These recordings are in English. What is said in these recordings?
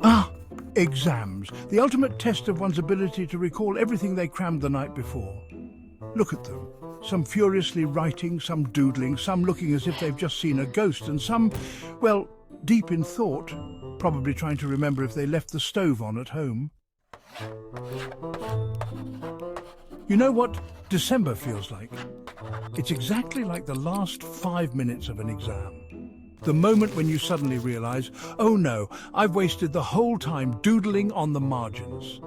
Ah, exams, the ultimate test of one's ability to recall everything they crammed the night before. Look at them. Some furiously writing, some doodling, some looking as if they've just seen a ghost, and some, well, deep in thought, probably trying to remember if they left the stove on at home. You know what December feels like? It's exactly like the last 5 minutes of an exam. The moment when you suddenly realise, oh no, I've wasted the whole time doodling on the margins.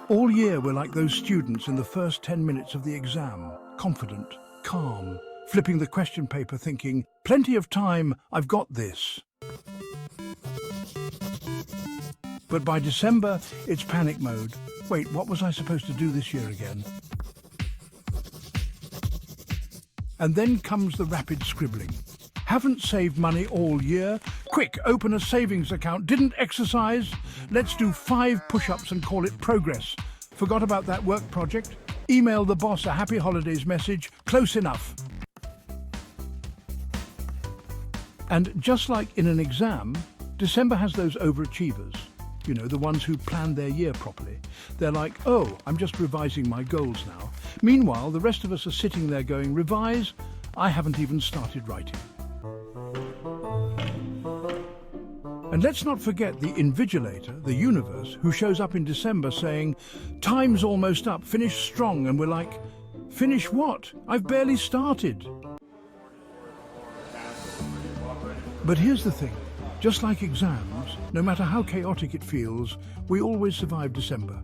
All year we're like those students in the first 10 minutes of the exam, confident, calm, flipping the question paper thinking, plenty of time, I've got this. But by December, it's panic mode. Wait, what was I supposed to do this year again? And then comes the rapid scribbling. Haven't saved money all year? Quick, open a savings account. Didn't exercise? Let's do 5 push-ups and call it progress. Forgot about that work project? Email the boss a happy holidays message. Close enough. And just like in an exam, December has those overachievers. You know, the ones who planned their year properly. They're like, oh, I'm just revising my goals now. Meanwhile, the rest of us are sitting there going, revise? I haven't even started writing. And let's not forget the invigilator, the universe, who shows up in December saying, time's almost up, finish strong, and we're like, finish what? I've barely started. But here's the thing, just like exams, no matter how chaotic it feels, we always survive December.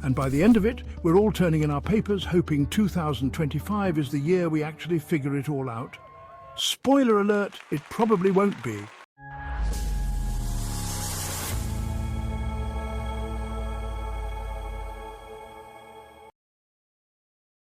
And by the end of it, we're all turning in our papers, hoping 2025 is the year we actually figure it all out. Spoiler alert, it probably won't be.